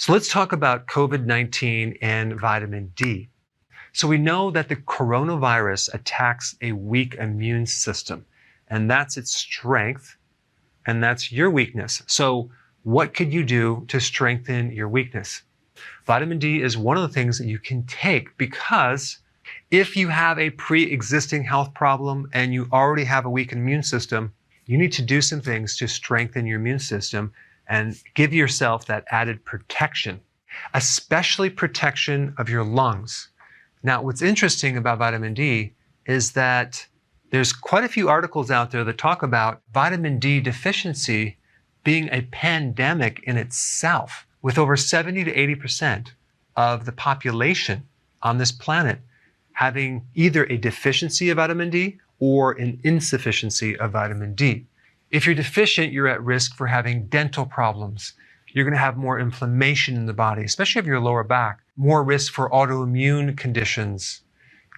So let's talk about COVID-19 and vitamin D. So we know that the coronavirus attacks a weak immune system, and that's its strength, and that's your weakness. So what could you do to strengthen your weakness? Vitamin D is one of the things that you can take, because if you have a pre-existing health problem and you already have a weak immune system, you need to do some things to strengthen your immune system and give yourself that added protection, especially protection of your lungs. Now, what's interesting about vitamin D is that there's quite a few articles out there that talk about vitamin D deficiency being a pandemic in itself, with over 70 to 80% of the population on this planet having either a deficiency of vitamin D or an insufficiency of vitamin D. If you're deficient, you're at risk for having dental problems. You're going to have more inflammation in the body, especially if you're lower back, more risk for autoimmune conditions,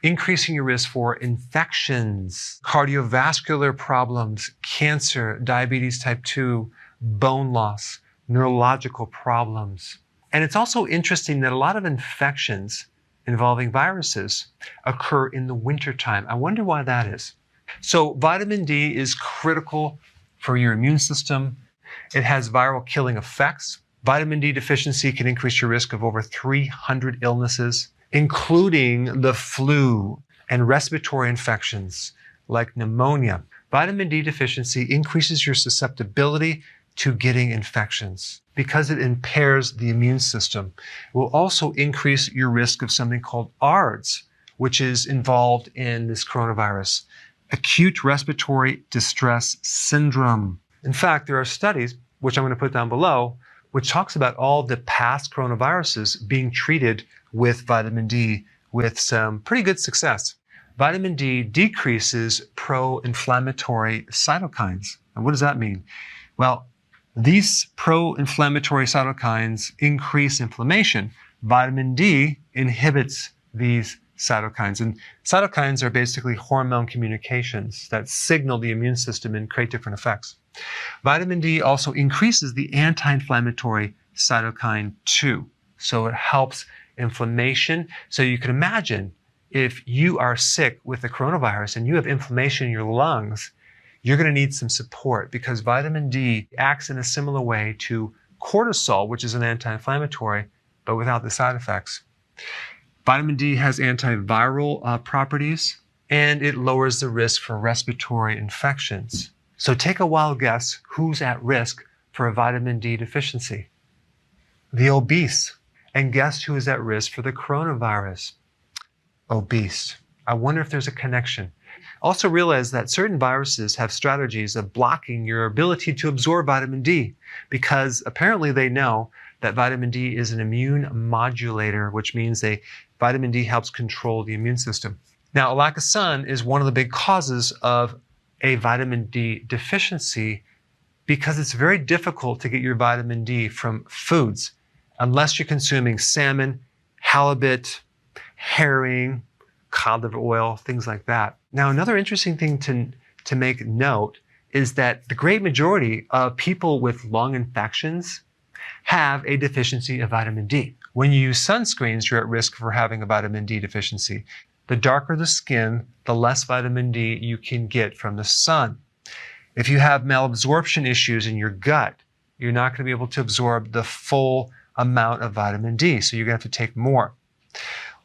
increasing your risk for infections, cardiovascular problems, cancer, diabetes type 2, bone loss, neurological problems. And it's also interesting that a lot of infections involving viruses occur in the wintertime. I wonder why that is. So vitamin D is critical for your immune system. It has viral killing effects. Vitamin D deficiency can increase your risk of over 300 illnesses, including the flu and respiratory infections like pneumonia. Vitamin D deficiency increases your susceptibility to getting infections because it impairs the immune system. It will also increase your risk of something called ARDS, which is involved in this coronavirus, acute respiratory distress syndrome. In fact, there are studies, which I'm going to put down below, which talks about all the past coronaviruses being treated with vitamin D with some pretty good success. Vitamin D decreases pro-inflammatory cytokines. And what does that mean? Well, these pro-inflammatory cytokines increase inflammation. Vitamin D inhibits these cytokines. And cytokines are basically hormone communications that signal the immune system and create different effects. Vitamin D also increases the anti-inflammatory cytokine 2. So it helps inflammation. So you can imagine if you are sick with the coronavirus and you have inflammation in your lungs, you're going to need some support, because vitamin D acts in a similar way to cortisol, which is an anti-inflammatory, but without the side effects. Vitamin D has antiviral properties, and it lowers the risk for respiratory infections. So take a wild guess who's at risk for a vitamin D deficiency? The obese. And guess who is at risk for the coronavirus? Obese. I wonder if there's a connection. Also realize that certain viruses have strategies of blocking your ability to absorb vitamin D, because apparently they know that vitamin D is an immune modulator, which means vitamin D helps control the immune system. Now, a lack of sun is one of the big causes of a vitamin D deficiency, because it's very difficult to get your vitamin D from foods unless you're consuming salmon, halibut, herring, cod liver oil, things like that. Now, another interesting thing to make note is that the great majority of people with lung infections have a deficiency of vitamin D. When you use sunscreens, you're at risk for having a vitamin D deficiency. The darker the skin, the less vitamin D you can get from the sun. If you have malabsorption issues in your gut, you're not going to be able to absorb the full amount of vitamin D, so you're going to have to take more.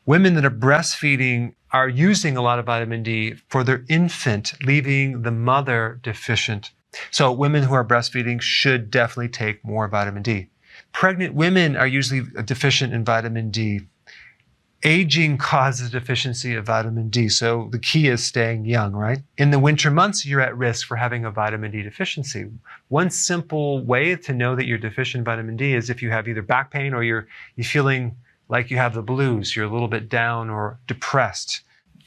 Women that are breastfeeding are using a lot of vitamin D for their infant, leaving the mother deficient. So women who are breastfeeding should definitely take more vitamin D. Pregnant women are usually deficient in vitamin D. Aging causes deficiency of vitamin D, so the key is staying young, right? In the winter months, you're at risk for having a vitamin D deficiency. One simple way to know that you're deficient in vitamin D is if you have either back pain or you're feeling like you have the blues, you're a little bit down or depressed,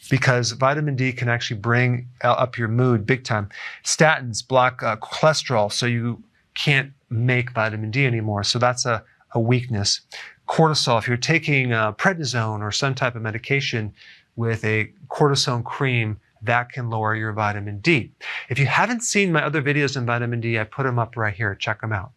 because vitamin D can actually bring up your mood big time. Statins block cholesterol, so you can't make vitamin D anymore, so that's a weakness. Cortisol, if you're taking prednisone or some type of medication with a cortisone cream, that can lower your vitamin D. If you haven't seen my other videos on vitamin D, I put them up right here. Check them out.